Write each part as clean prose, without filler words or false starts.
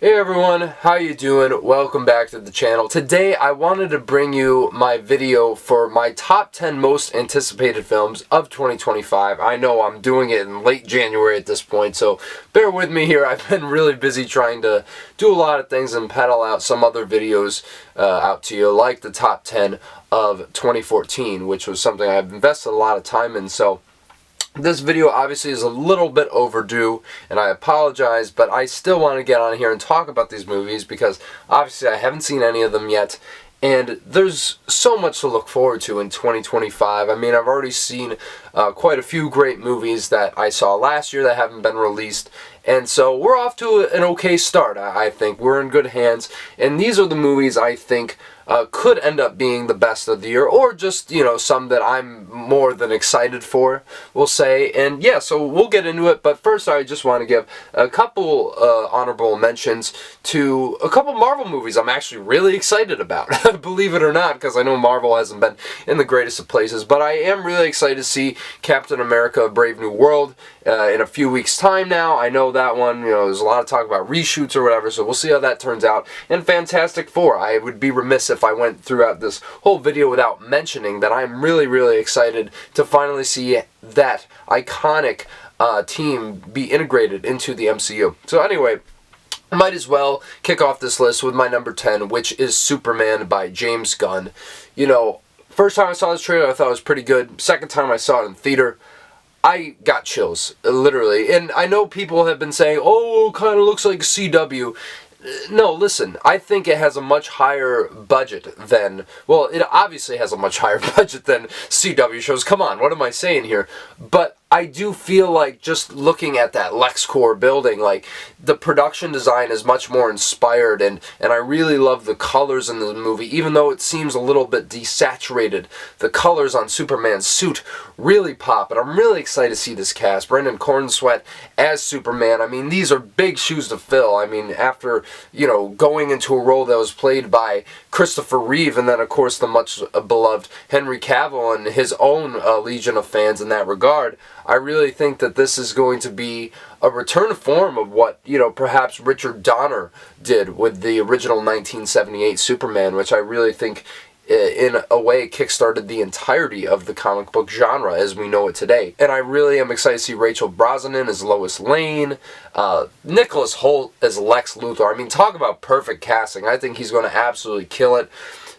Hey everyone, how you doing? Welcome back to the channel. Today I wanted to bring you my video for my top 10 most anticipated films of 2025. I know I'm doing it in late January at this point, so bear with me here. I've been really busy trying to do a lot of things and pedal out some other videos out to you, like the top 10 of 2014, which was something I've invested a lot of time in. So this video obviously is a little bit overdue, and I apologize, but I still want to get on here and talk about these movies because obviously I haven't seen any of them yet, and there's so much to look forward to in 2025. I mean, I've already seen quite a few great movies that I saw last year that haven't been released, and so we're off to an okay start. I think we're in good hands, and these are the movies I think could end up being the best of the year, or just, you know, some that I'm more than excited for, we'll say. And yeah, so we'll get into it, but first I just want to give a couple honorable mentions to a couple Marvel movies I'm actually really excited about, believe it or not, because I know Marvel hasn't been in the greatest of places, but I am really excited to see Captain America: Brave New World in a few weeks' time now. I know that one, you know, there's a lot of talk about reshoots or whatever, so we'll see how that turns out. And Fantastic Four, I would be remiss if I went throughout this whole video without mentioning that I'm really excited to finally see that iconic team be integrated into the MCU. So anyway, I might as well kick off this list with my number 10, which is Superman by James Gunn. You know, first time I saw this trailer, I thought it was pretty good. Second time I saw it in theater, I got chills, literally. And I know people have been saying, oh, it kind of looks like CW. No, listen, I think it has a much higher budget than, well, it obviously has a much higher budget than CW shows. Come on, what am I saying here? But I do feel like, just looking at that LexCorp building, like, the production design is much more inspired, and I really love the colors in the movie. Even though it seems a little bit desaturated, the colors on Superman's suit really pop, and I'm really excited to see this cast. Brendan Cornsweet as Superman. I mean, these are big shoes to fill. I mean, after, you know, going into a role that was played by Christopher Reeve, and then, of course, the much beloved Henry Cavill and his own legion of fans in that regard, I really think that this is going to be a return to form of what, you know, perhaps Richard Donner did with the original 1978 Superman, which I really think, in a way, kickstarted the entirety of the comic book genre as we know it today. And I really am excited to see Rachel Brosnahan as Lois Lane, Nicholas Hoult as Lex Luthor. I mean, talk about perfect casting. I think he's going to absolutely kill it.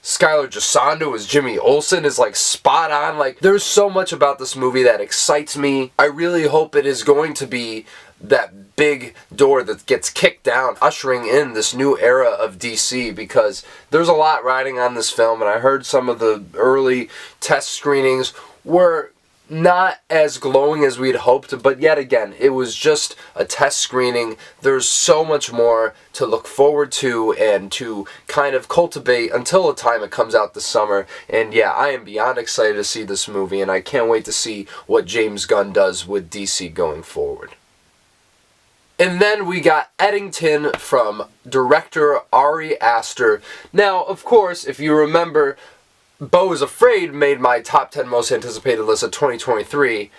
Skylar Gisondo as Jimmy Olsen is, like, spot on. Like, there's so much about this movie that excites me. I really hope it is going to be that big door that gets kicked down, ushering in this new era of DC, because there's a lot riding on this film, and I heard some of the early test screenings were not as glowing as we'd hoped, but yet again, it was just a test screening. There's so much more to look forward to and to kind of cultivate until the time it comes out this summer. And yeah, I am beyond excited to see this movie, and I can't wait to see what James Gunn does with DC going forward. And then we got Eddington from director Ari Aster. Now, of course, if you remember, Beau is Afraid made my top 10 most anticipated list of 2023,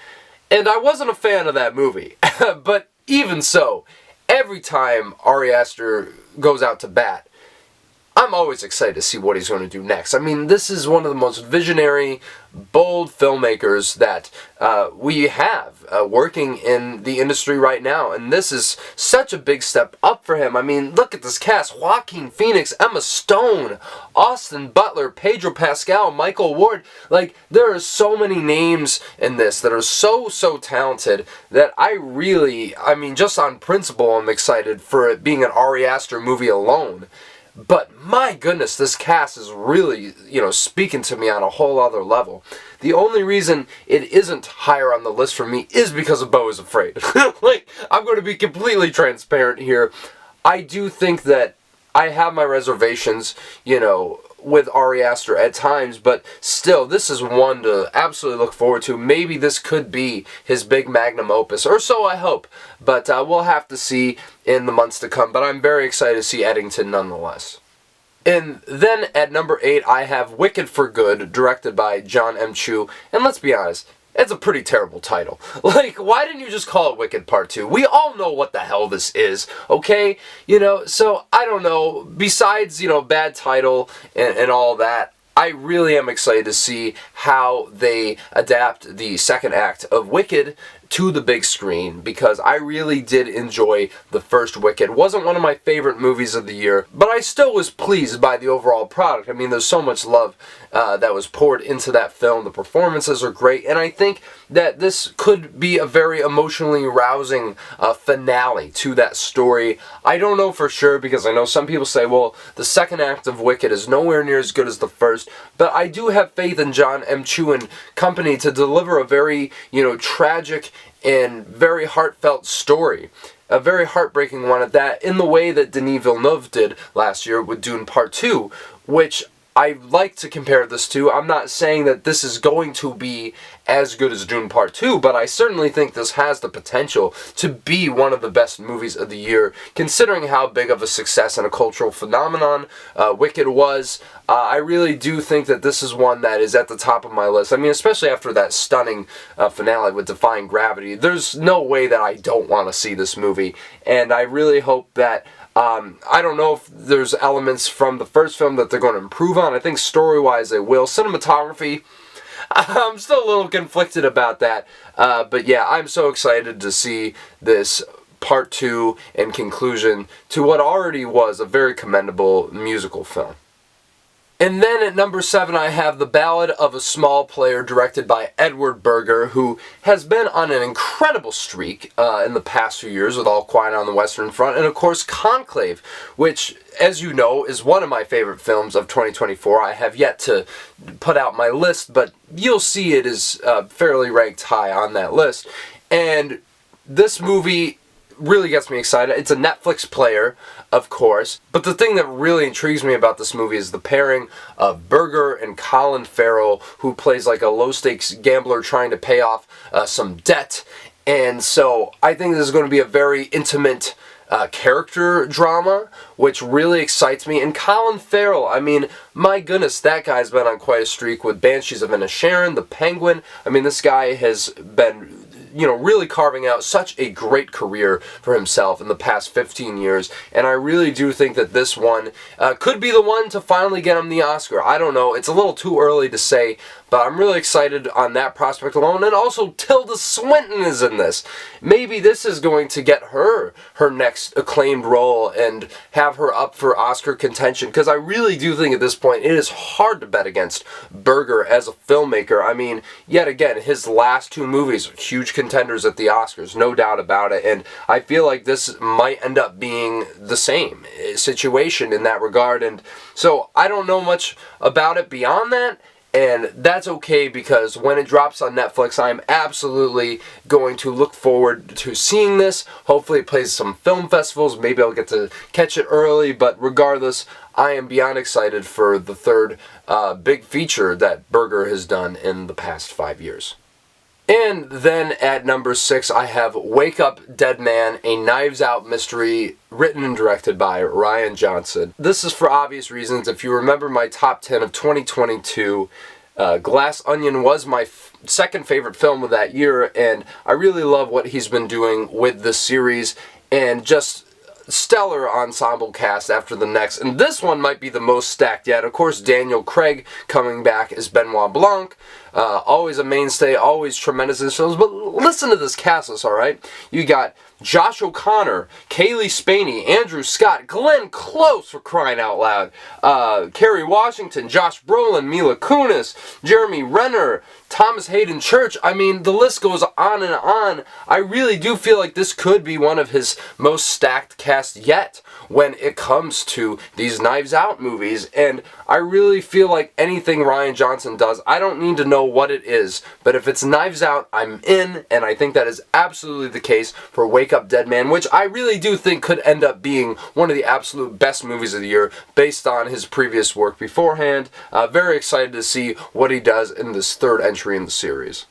and I wasn't a fan of that movie. But even so, every time Ari Aster goes out to bat, I'm always excited to see what he's going to do next. I mean, this is one of the most visionary, bold filmmakers that we have working in the industry right now, and this is such a big step up for him. I mean, look at this cast: Joaquin Phoenix, Emma Stone, Austin Butler, Pedro Pascal, Michael Ward. Like, there are so many names in this that are so talented that I mean, just on principle, I'm excited for it being an Ari Aster movie alone. But my goodness, this cast is really, you know, speaking to me on a whole other level. The only reason it isn't higher on the list for me is because of Beau is Afraid. Like, I'm going to be completely transparent here. I do think that I have my reservations, you know, with Ari Aster at times, but still, this is one to absolutely look forward to. Maybe this could be his big magnum opus, or so I hope, but we'll have to see in the months to come. But I'm very excited to see Eddington nonetheless. And then at number 8, I have Wicked for Good, directed by John M. Chu. And let's be honest, It's a pretty terrible title. Like, why didn't you just call it Wicked Part 2? We all know what the hell this is, okay? You know, so, I don't know. Besides, you know, bad title and all that, I really am excited to see how they adapt the second act of Wicked to the big screen, because I really did enjoy the first Wicked. It wasn't one of my favorite movies of the year, but I still was pleased by the overall product. I mean, there's so much love that was poured into that film. The performances are great, and I think that this could be a very emotionally rousing finale to that story. I don't know for sure, because I know some people say, well, the second act of Wicked is nowhere near as good as the first, but I do have faith in John M. Chu and company to deliver a very, you know, tragic and very heartfelt story. A very heartbreaking one at that, in the way that Denis Villeneuve did last year with Dune Part 2, which I like to compare this to. I'm not saying that this is going to be as good as Dune Part 2, but I certainly think this has the potential to be one of the best movies of the year, considering how big of a success and a cultural phenomenon Wicked was. I really do think that this is one that is at the top of my list. I mean, especially after that stunning finale with Defying Gravity. There's no way that I don't want to see this movie, and I really hope that I don't know if there's elements from the first film that they're going to improve on. I think story-wise they will. Cinematography, I'm still a little conflicted about that. But yeah, I'm so excited to see this part 2 and conclusion to what already was a very commendable musical film. And then at number 7, I have The Ballad of a Small Player, directed by Edward Berger, who has been on an incredible streak in the past few years with All Quiet on the Western Front, and of course Conclave, which, as you know, is one of my favorite films of 2024. I have yet to put out my list, but you'll see it is fairly ranked high on that list. And this movie really gets me excited. It's a Netflix player, of course, but the thing that really intrigues me about this movie is the pairing of Berger and Colin Farrell, who plays like a low-stakes gambler trying to pay off some debt. And so I think this is going to be a very intimate character drama, which really excites me. And Colin Farrell, I mean, my goodness, that guy's been on quite a streak with Banshees of Inisherin, The Penguin. I mean, this guy has been, you know, really carving out such a great career for himself in the past 15 years, and I really do think that this one could be the one to finally get him the Oscar. I don't know, it's a little too early to say, but I'm really excited on that prospect alone. And also, Tilda Swinton is in this. Maybe this is going to get her next acclaimed role and have her up for Oscar contention, because I really do think at this point it is hard to bet against Berger as a filmmaker. I mean, yet again, his last 2 movies are huge contenders at the Oscars, no doubt about it, and I feel like this might end up being the same situation in that regard. And so I don't know much about it beyond that, and that's okay, because when it drops on Netflix, I'm absolutely going to look forward to seeing this. Hopefully it plays some film festivals. Maybe I'll get to catch it early, but regardless, I am beyond excited for the third big feature that Berger has done in the past 5 years. And then at number 6, I have Wake Up Dead Man, a Knives Out mystery written and directed by Rian Johnson. This is for obvious reasons. If you remember my top 10 of 2022, Glass Onion was my second favorite film of that year, and I really love what he's been doing with this series, and just stellar ensemble cast after the next. And this one might be the most stacked yet. Of course, Daniel Craig coming back as Benoit Blanc. Always a mainstay, always tremendous in his films. But listen to this cast list, alright? You got Josh O'Connor, Kaylee Spaney, Andrew Scott, Glenn Close, for crying out loud, Kerry Washington, Josh Brolin, Mila Kunis, Jeremy Renner, Thomas Hayden Church. I mean, the list goes on and on. I really do feel like this could be one of his most stacked casts yet when it comes to these Knives Out movies. And I really feel like anything Rian Johnson does, I don't need to know what it is, but if it's Knives Out, I'm in, and I think that is absolutely the case for Wake Up Dead Man, which I really do think could end up being one of the absolute best movies of the year based on his previous work beforehand. Very excited to see what he does in this third entry in the series.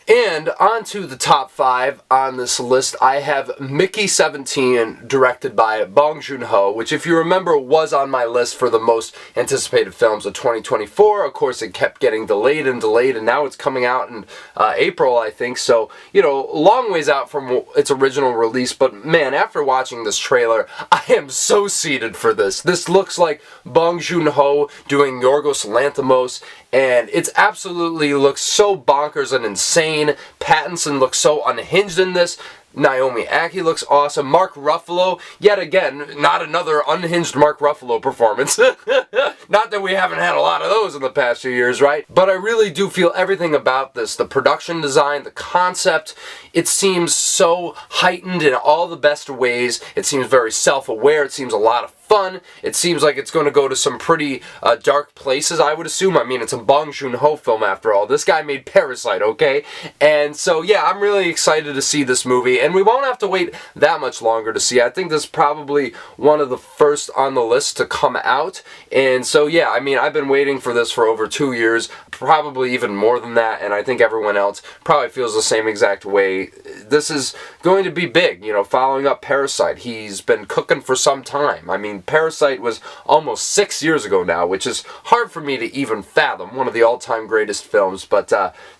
And on to the top 5 on this list, I have Mickey 17, directed by Bong Joon-ho, which, if you remember, was on my list for the most anticipated films of 2024. Of course, it kept getting delayed, and now it's coming out in April, I think. So, you know, long ways out from its original release. But man, after watching this trailer, I am so seated for this. This looks like Bong Joon-ho doing Yorgos Lanthimos, and it absolutely looks so bonkers and insane. Pattinson looks so unhinged in this. Naomi Ackie looks awesome. Mark Ruffalo, yet again, not another unhinged Mark Ruffalo performance. Not that we haven't had a lot of those in the past few years, right? But I really do feel everything about this. The production design, the concept, it seems so heightened in all the best ways. It seems very self-aware. It seems a lot of fun. It seems like it's going to go to some pretty dark places, I would assume. I mean, it's a Bong Joon-ho film after all. This guy made Parasite, okay? And so, yeah, I'm really excited to see this movie, and we won't have to wait that much longer to see. I think this is probably one of the first on the list to come out, and so, yeah, I mean, I've been waiting for this for over 2 years, probably even more than that, and I think everyone else probably feels the same exact way. This is going to be big, you know, following up Parasite. He's been cooking for some time. I mean, Parasite was almost 6 years ago now, which is hard for me to even fathom. One of the all-time greatest films. But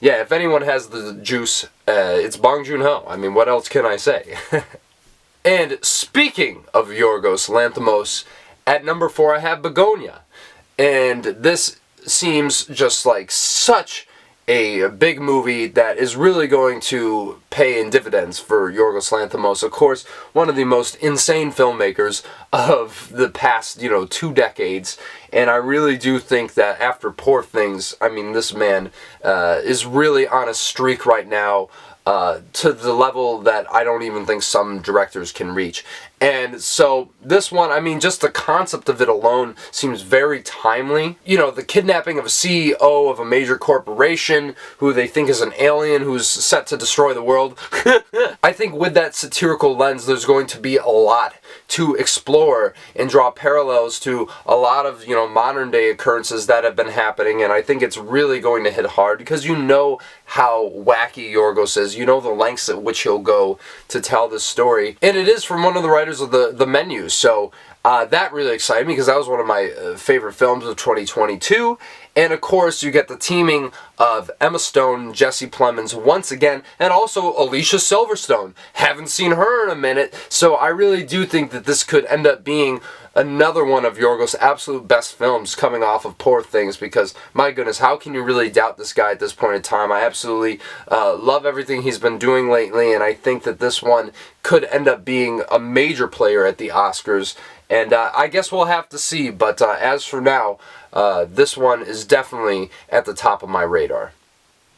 yeah, if anyone has the juice, it's Bong Joon-ho. I mean, what else can I say? And speaking of Yorgos Lanthimos, at number 4 I have Bonia. And this seems just like such a big movie that is really going to pay in dividends for Yorgos Lanthimos. Of course, one of the most insane filmmakers of the past, 2 decades. And I really do think that after Poor Things, I mean, this man is really on a streak right now, to the level that I don't even think some directors can reach. And so this one, I mean, just the concept of it alone seems very timely. You know, the kidnapping of a CEO of a major corporation who they think is an alien who's set to destroy the world. I think with that satirical lens, there's going to be a lot to explore and draw parallels to a lot of, modern day occurrences that have been happening. And I think it's really going to hit hard because you know how wacky Yorgos is. You know the lengths at which he'll go to tell this story. And it is from one of the writers of the Menu, so that really excited me because that was one of my favorite films of 2022. And of course, you get the teaming of Emma Stone, Jesse Plemons once again, and also Alicia Silverstone. Haven't seen her in a minute, so I really do think that this could end up being another one of Yorgos' absolute best films coming off of Poor Things, because my goodness, how can you really doubt this guy at this point in time? I absolutely love everything he's been doing lately, and I think that this one could end up being a major player at the Oscars. And I guess we'll have to see, but as for now, this one is definitely at the top of my radar.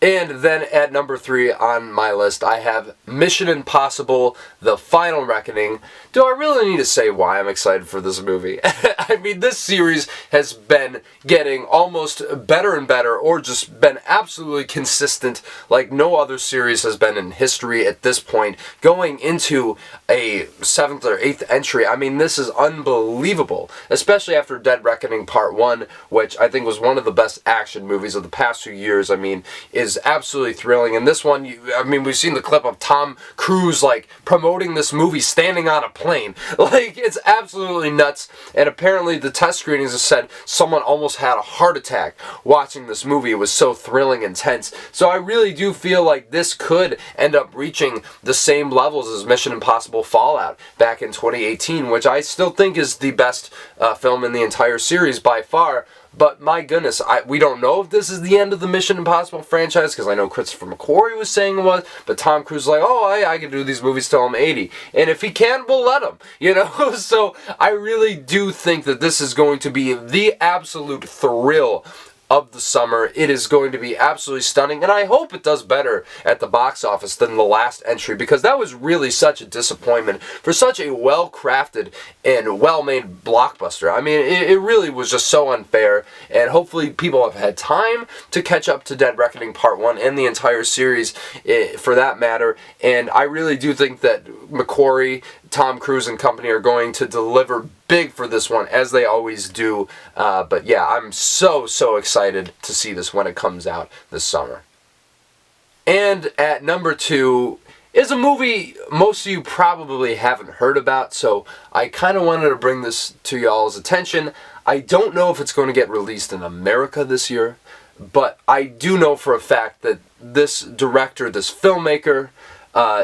And then at number 3 on my list, I have Mission Impossible: The Final Reckoning. Do I really need to say why I'm excited for this movie? I mean, this series has been getting almost better and better, or just been absolutely consistent like no other series has been in history at this point. Going into a 7th or 8th entry, I mean, this is unbelievable, especially after Dead Reckoning Part 1, which I think was one of the best action movies of the past few years. I mean, is absolutely thrilling. And this one, I mean, we've seen the clip of Tom Cruise, like, promoting this movie standing on a plane. Like, it's absolutely nuts. And apparently the test screenings have said someone almost had a heart attack watching this movie. It was so thrilling and tense. So I really do feel like this could end up reaching the same levels as Mission Impossible Fallout back in 2018, which I still think is the best film in the entire series by far. But my goodness, we don't know if this is the end of the Mission Impossible franchise, because I know Christopher McQuarrie was saying it was, but Tom Cruise is like, oh, I can do these movies till I'm 80. And if he can, we'll let him, So I really do think that this is going to be the absolute thrill of the summer. It is going to be absolutely stunning, and I hope it does better at the box office than the last entry, because that was really such a disappointment for such a well-crafted and well-made blockbuster. I mean, it really was just so unfair, and hopefully people have had time to catch up to Dead Reckoning Part 1 and the entire series for that matter, and I really do think that McQuarrie, Tom Cruise and company are going to deliver big for this one, as they always do. But yeah, I'm so excited to see this when it comes out this summer. And at number 2 is a movie most of you probably haven't heard about, so I kind of wanted to bring this to y'all's attention. I don't know if it's going to get released in America this year, but I do know for a fact that this director, this filmmaker,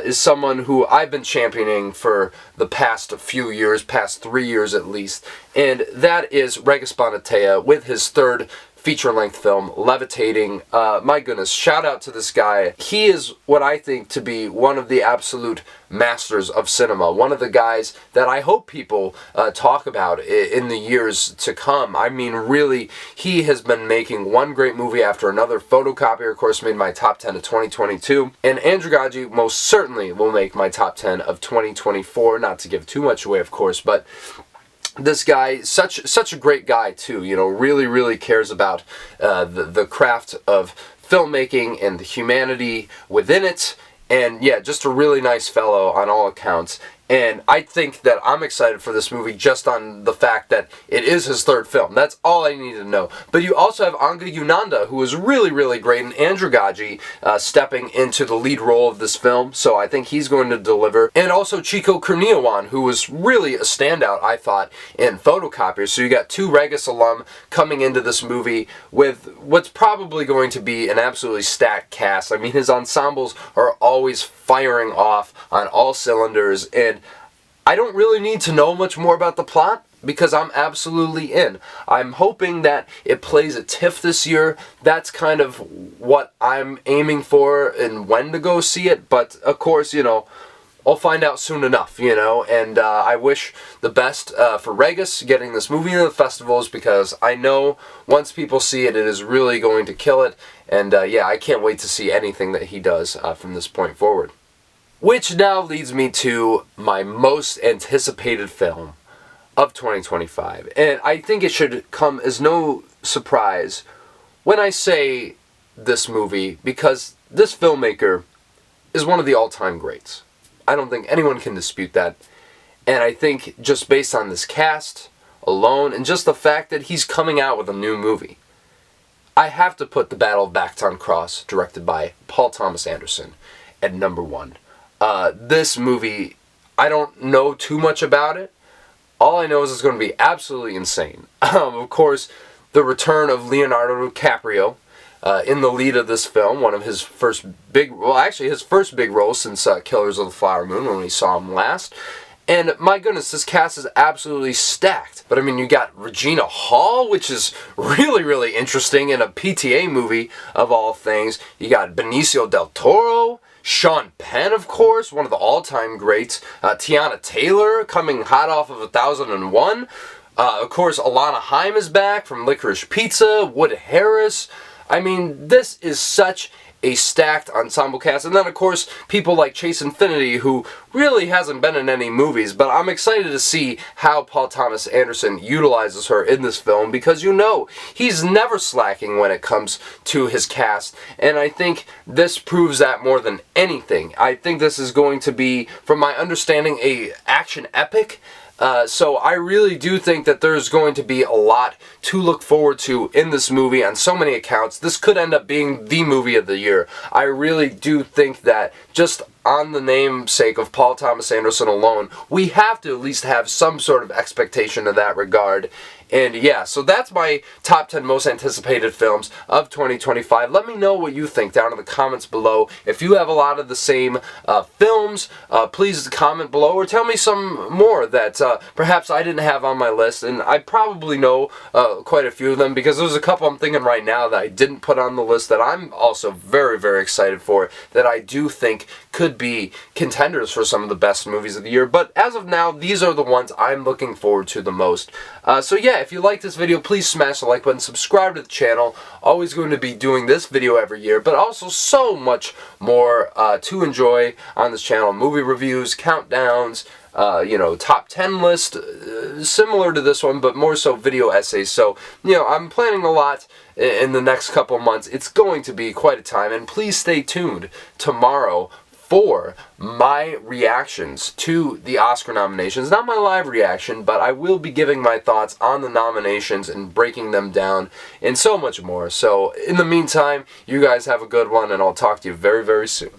is someone who I've been championing for the past few years, past 3 years at least, and that is Regis Bonatea with his third feature-length film, Levitating. My goodness, shout out to this guy. He is what I think to be one of the absolute masters of cinema. One of the guys that I hope people talk about in the years to come. I mean, really, he has been making one great movie after another. Photocopier, of course, made my top 10 of 2022. And Andrew Gaji most certainly will make my top 10 of 2024. Not to give too much away, of course, but this guy, such a great guy too, you know, really cares about the craft of filmmaking and the humanity within it, and yeah, just a really nice fellow on all accounts. And I think that I'm excited for this movie just on the fact that it is his third film. That's all I need to know. But you also have Anga Yunanda, who is really great, and Andrew Gaji stepping into the lead role of this film, so I think he's going to deliver. And also Chico Kurniawan, who was really a standout, I thought, in Photocopier. So you got 2 Regis alum coming into this movie with what's probably going to be an absolutely stacked cast. I mean, his ensembles are always firing off on all cylinders, and I don't really need to know much more about the plot because I'm absolutely in. I'm hoping that it plays at TIFF this year. That's kind of what I'm aiming for and when to go see it, but of course, you know, I'll find out soon enough, you know, and I wish the best for Regis getting this movie into the festivals, because I know once people see it, it is really going to kill it, and yeah, I can't wait to see anything that he does from this point forward. Which now leads me to my most anticipated film of 2025, and I think it should come as no surprise when I say this movie, because this filmmaker is one of the all-time greats. I don't think anyone can dispute that. And I think just based on this cast alone, and just the fact that he's coming out with a new movie, I have to put The Battle of Bacton Cross, directed by Paul Thomas Anderson, at number 1. This movie, I don't know too much about it. All I know is it's going to be absolutely insane. Of course, the return of Leonardo DiCaprio in the lead of this film, one of his first big, well, actually his first big role since Killers of the Flower Moon, when we saw him last. And my goodness, this cast is absolutely stacked. But I mean, you got Regina Hall, which is really interesting in a PTA movie of all things. You got Benicio del Toro, Sean Penn, of course, one of the all-time greats. Tiana Taylor, coming hot off of 1001. Of course, Alana Haim is back from Licorice Pizza. Wood Harris. I mean, this is such a stacked ensemble cast. And then, of course, people like Chase Infinity, who really hasn't been in any movies, but I'm excited to see how Paul Thomas Anderson utilizes her in this film, because you know, he's never slacking when it comes to his cast, and I think this proves that more than anything. I think this is going to be, from my understanding, a action epic. So I really do think that there's going to be a lot to look forward to in this movie on so many accounts. This could end up being the movie of the year. I really do think that just on the namesake of Paul Thomas Anderson alone, we have to at least have some sort of expectation in that regard. And yeah, so that's my top 10 most anticipated films of 2025. Let me know what you think down in the comments below. If you have a lot of the same films, please comment below, or tell me some more that perhaps I didn't have on my list. And I probably know quite a few of them, because there's a couple I'm thinking right now that I didn't put on the list that I'm also very excited for, that I do think could be contenders for some of the best movies of the year. But as of now, these are the ones I'm looking forward to the most. So yeah, if you like this video, please smash the like button, subscribe to the channel. Always going to be doing this video every year, but also so much more to enjoy on this channel. Movie reviews, countdowns, you know, top 10 list, similar to this one, but more so video essays. So, you know, I'm planning a lot in the next couple months. It's going to be quite a time, and please stay tuned tomorrow for my reactions to the Oscar nominations. Not my live reaction, but I will be giving my thoughts on the nominations and breaking them down and so much more. So in the meantime, you guys have a good one, and I'll talk to you very, very soon.